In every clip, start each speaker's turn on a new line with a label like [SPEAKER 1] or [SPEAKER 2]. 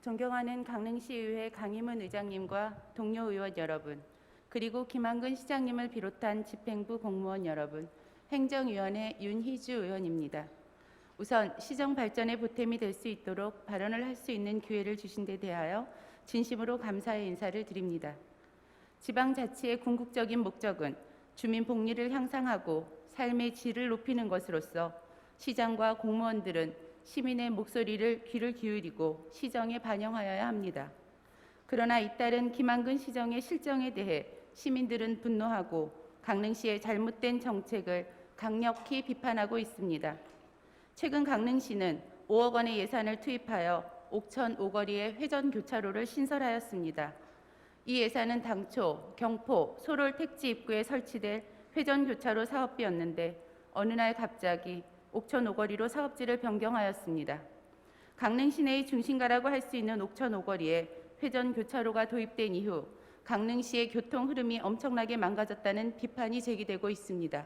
[SPEAKER 1] 존경하는 강릉시의회 강희문 의장님과 동료 의원 여러분, 그리고 김한근 시장님을 비롯한 집행부 공무원 여러분, 행정위원회 윤희주 의원입니다. 우선 시정 발전의 보탬이 될 수 있도록 발언을 할 수 있는 기회를 주신 데 대하여 진심으로 감사의 인사를 드립니다. 지방자치의 궁극적인 목적은 주민 복리를 향상하고 삶의 질을 높이는 것으로서 시장과 공무원들은 시민의 목소리를 귀를 기울이고 시정에 반영하여야 합니다. 그러나 잇따른 김한근 시정의 실정에 대해 시민들은 분노하고 강릉시의 잘못된 정책을 강력히 비판하고 있습니다. 최근 강릉시는 5억 원의 예산을 투입하여 옥천 오거리에 회전교차로를 신설하였습니다. 이 예산은 당초 경포 소롤 택지 입구에 설치될 회전교차로 사업비였는데 어느 날 갑자기 옥천 오거리로 사업지를 변경하였습니다. 강릉 시내의 중심가라고 할 수 있는 옥천 오거리에 회전교차로가 도입된 이후 강릉시의 교통 흐름이 엄청나게 망가졌다는 비판이 제기되고 있습니다.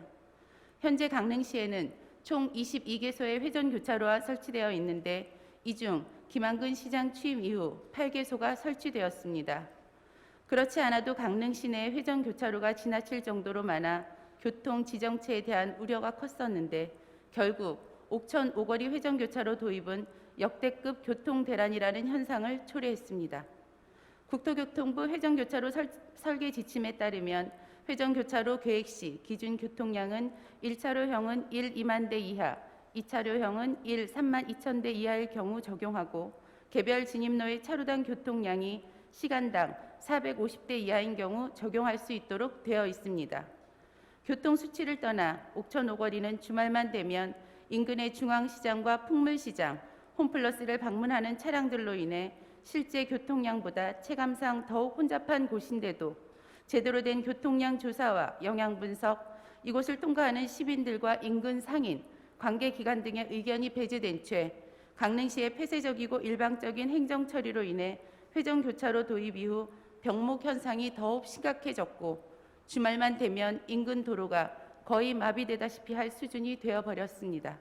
[SPEAKER 1] 현재 강릉시에는 총 22개소의 회전교차로가 설치되어 있는데 이 중 김한근 시장 취임 이후 8개소가 설치되었습니다. 그렇지 않아도 강릉 시내의 회전교차로가 지나칠 정도로 많아 교통 지정체에 대한 우려가 컸었는데 결국 옥천 오거리 회전교차로 도입은 역대급 교통 대란이라는 현상을 초래했습니다. 국토교통부 회전교차로 설계 지침에 따르면 회전교차로 계획 시 기준 교통량은 1차로형은 1, 2만 대 이하, 2차로형은 1, 3만 2천 대 이하일 경우 적용하고 개별 진입로의 차로당 교통량이 시간당 450대 이하인 경우 적용할 수 있도록 되어 있습니다. 교통 수치를 떠나 옥천 오거리는 주말만 되면 인근의 중앙시장과 풍물시장, 홈플러스를 방문하는 차량들로 인해 실제 교통량보다 체감상 더욱 혼잡한 곳인데도 제대로 된 교통량 조사와 영향 분석, 이곳을 통과하는 시민들과 인근 상인, 관계기관 등의 의견이 배제된 채 강릉시의 폐쇄적이고 일방적인 행정 처리로 인해 회전교차로 도입 이후 병목 현상이 더욱 심각해졌고 주말만 되면 인근 도로가 거의 마비되다시피 할 수준이 되어버렸습니다.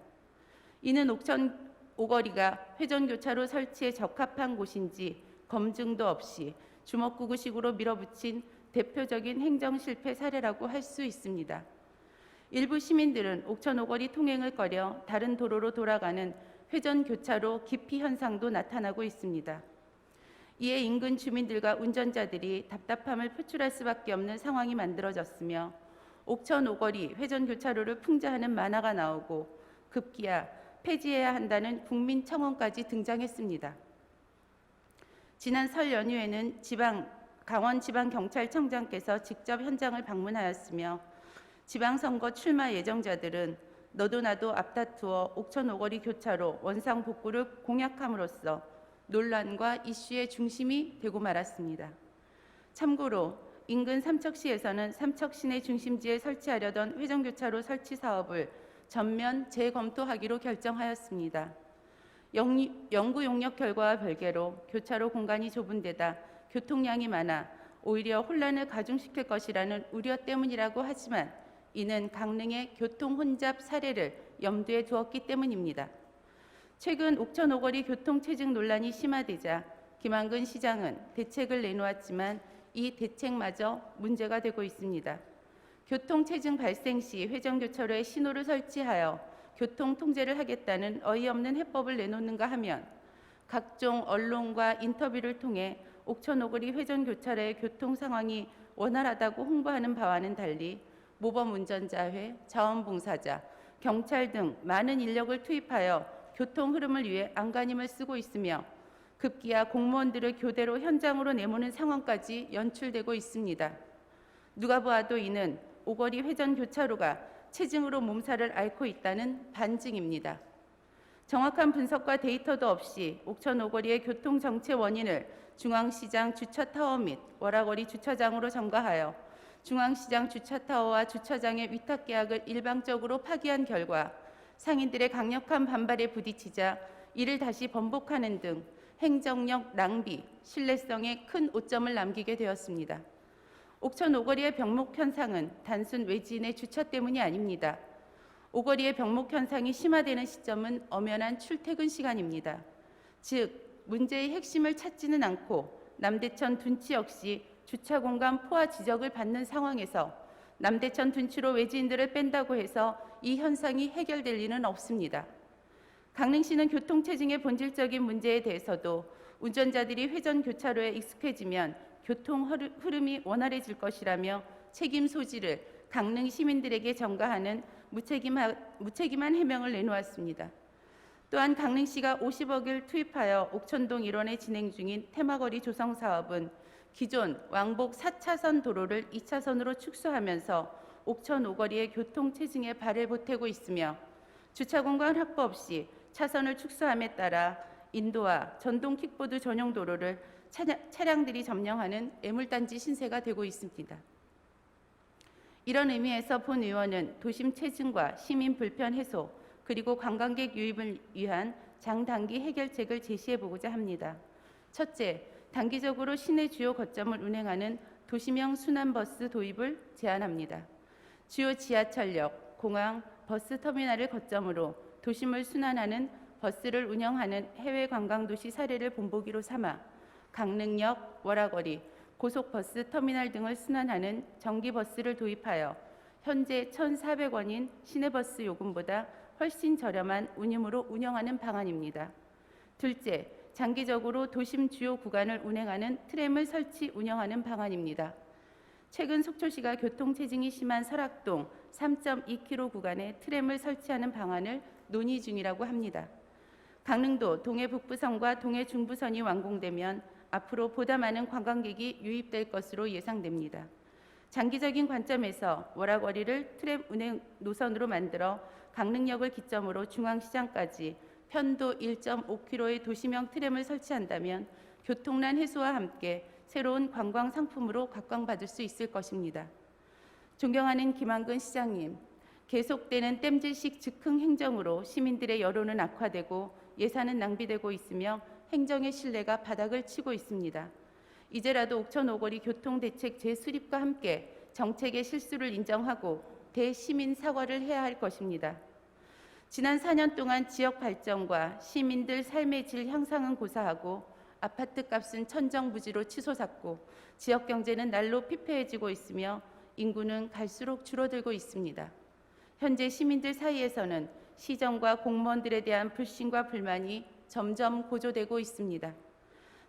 [SPEAKER 1] 이는 옥천 오거리가 회전교차로 설치에 적합한 곳인지 검증도 없이 주먹구구식으로 밀어붙인 대표적인 행정실패 사례라고 할 수 있습니다. 일부 시민들은 옥천 오거리 통행을 꺼려 다른 도로로 돌아가는 회전교차로 기피 현상도 나타나고 있습니다. 이에 인근 주민들과 운전자들이 답답함을 표출할 수밖에 없는 상황이 만들어졌으며 옥천 오거리 회전교차로를 풍자하는 만화가 나오고 급기야 폐지해야 한다는 국민청원까지 등장했습니다. 지난 설 연휴에는 강원지방경찰청장께서 직접 현장을 방문하였으며 지방선거 출마 예정자들은 너도 나도 앞다투어 옥천 오거리 교차로 원상 복구를 공약함으로써 논란과 이슈의 중심이 되고 말았습니다. 참고로 인근 삼척시에서는 삼척 시내 중심지에 설치하려던 회전교차로 설치 사업을 전면 재검토하기로 결정하였습니다. 연구 용역 결과와 별개로 교차로 공간이 좁은 데다 교통량이 많아 오히려 혼란을 가중시킬 것이라는 우려 때문이라고 하지만 이는 강릉의 교통 혼잡 사례를 염두에 두었기 때문입니다. 최근 옥천 오거리 교통체증 논란이 심화되자 김한근 시장은 대책을 내놓았지만 이 대책마저 문제가 되고 있습니다. 교통체증 발생 시 회전교차로에 신호를 설치하여 교통통제를 하겠다는 어이없는 해법을 내놓는가 하면 각종 언론과 인터뷰를 통해 옥천 오거리 회전교차로의 교통 상황이 원활하다고 홍보하는 바와는 달리 모범 운전자회, 자원봉사자, 경찰 등 많은 인력을 투입하여 교통 흐름을 위해 안간힘을 쓰고 있으며 급기야 공무원들을 교대로 현장으로 내모는 상황까지 연출되고 있습니다. 누가 보아도 이는 오거리 회전교차로가 체증으로 몸살을 앓고 있다는 반증입니다. 정확한 분석과 데이터도 없이 옥천 오거리의 교통 정체 원인을 중앙시장 주차타워 및 월화거리 주차장으로 전가하여 중앙시장 주차타워와 주차장의 위탁계약을 일방적으로 파기한 결과 상인들의 강력한 반발에 부딪히자 이를 다시 번복하는 등 행정력 낭비, 신뢰성에 큰 오점을 남기게 되었습니다. 옥천 오거리의 병목 현상은 단순 외지인의 주차 때문이 아닙니다. 오거리의 병목 현상이 심화되는 시점은 엄연한 출퇴근 시간입니다. 즉 문제의 핵심을 찾지는 않고 남대천 둔치 역시 주차 공간 포화 지적을 받는 상황에서 남대천 둔치로 외지인들을 뺀다고 해서 이 현상이 해결될 리는 없습니다. 강릉시는 교통체증의 본질적인 문제에 대해서도 운전자들이 회전 교차로에 익숙해지면 교통 흐름이 원활해질 것이라며 책임 소지를 강릉 시민들에게 전가하는 무책임한 해명을 내놓았습니다. 또한 강릉시가 50억을 투입하여 옥천동 일원에 진행 중인 테마거리 조성 사업은 기존 왕복 4차선 도로를 2차선으로 축소하면서 옥천 오거리의 교통체증에 발을 보태고 있으며 주차 공간 확보 없이 차선을 축소함에 따라 인도와 전동 킥보드 전용 도로를 차량들이 점령하는 애물단지 신세가 되고 있습니다. 이런 의미에서 본 의원은 도심 체증과 시민 불편 해소 그리고 관광객 유입을 위한 장단기 해결책을 제시해보고자 합니다. 첫째, 단기적으로 시내 주요 거점을 운행하는 도시명 순환버스 도입을 제안합니다. 주요 지하철역, 공항, 버스터미널을 거점으로 도심을 순환하는 버스를 운영하는 해외 관광도시 사례를 본보기로 삼아 강릉역, 월화거리, 고속버스 터미널 등을 순환하는 전기버스를 도입하여 현재 1,400원인 시내버스 요금보다 훨씬 저렴한 운임으로 운영하는 방안입니다. 둘째, 장기적으로 도심 주요 구간을 운행하는 트램을 설치 운영하는 방안입니다. 최근 속초시가 교통체증이 심한 설악동 3.2km 구간에 트램을 설치하는 방안을 논의 중이라고 합니다. 강릉도 동해 북부선과 동해 중부선이 완공되면 앞으로 보다 많은 관광객이 유입될 것으로 예상됩니다. 장기적인 관점에서 월화거리를 트램 운행 노선으로 만들어 강릉역을 기점으로 중앙시장까지 편도 1.5km의 도시명 트램을 설치한다면 교통난 해소와 함께 새로운 관광 상품으로 각광받을 수 있을 것입니다. 존경하는 김한근 시장님, 계속되는 땜질식 즉흥 행정으로 시민들의 여론은 악화되고 예산은 낭비되고 있으며 행정의 신뢰가 바닥을 치고 있습니다. 이제라도 옥천 오거리 교통대책 재수립과 함께 정책의 실수를 인정하고 대시민 사과를 해야 할 것입니다. 지난 4년 동안 지역 발전과 시민들 삶의 질 향상은 고사하고 아파트 값은 천정부지로 치솟았고 지역 경제는 날로 피폐해지고 있으며 인구는 갈수록 줄어들고 있습니다. 현재 시민들 사이에서는 시정과 공무원들에 대한 불신과 불만이 점점 고조되고 있습니다.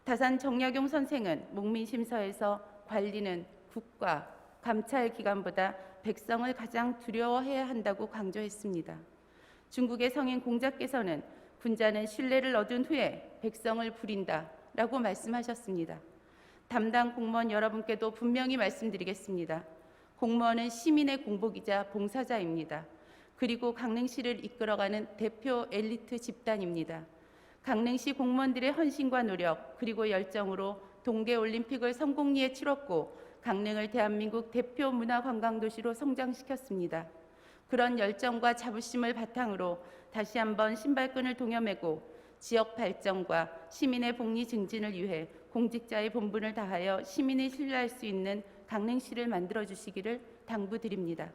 [SPEAKER 1] 다산 정약용 선생은 목민심서에서 관리는 국가, 감찰기관보다 백성을 가장 두려워해야 한다고 강조했습니다. 중국의 성인 공자께서는 군자는 신뢰를 얻은 후에 백성을 부린다 라고 말씀하셨습니다. 담당 공무원 여러분께도 분명히 말씀드리겠습니다. 공무원은 시민의 공복이자 봉사자입니다. 그리고 강릉시를 이끌어가는 대표 엘리트 집단입니다. 강릉시 공무원들의 헌신과 노력 그리고 열정으로 동계올림픽을 성공리에 치렀고 강릉을 대한민국 대표 문화관광도시로 성장시켰습니다. 그런 열정과 자부심을 바탕으로 다시 한번 신발끈을 동여매고 지역 발전과 시민의 복리 증진을 위해 공직자의 본분을 다하여 시민이 신뢰할 수 있는 강릉시를 만들어주시기를 당부드립니다.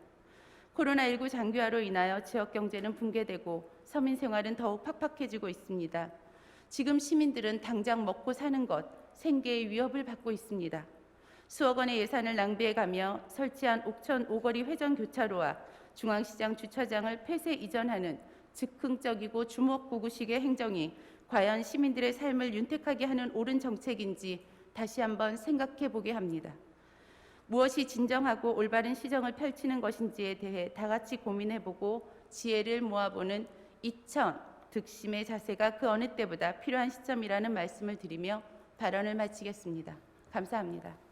[SPEAKER 1] 코로나19 장기화로 인하여 지역 경제는 붕괴되고 서민 생활은 더욱 팍팍해지고 있습니다. 지금 시민들은 당장 먹고 사는 것, 생계의 위협을 받고 있습니다. 수억 원의 예산을 낭비해가며 설치한 옥천 오거리 회전 교차로와 중앙시장 주차장을 폐쇄 이전하는 즉흥적이고 주먹구구식의 행정이 과연 시민들의 삶을 윤택하게 하는 옳은 정책인지 다시 한번 생각해 보게 합니다. 무엇이 진정하고 올바른 시정을 펼치는 것인지에 대해 다 같이 고민해보고 지혜를 모아보는 이천 득심의 자세가 그 어느 때보다 필요한 시점이라는 말씀을 드리며 발언을 마치겠습니다. 감사합니다.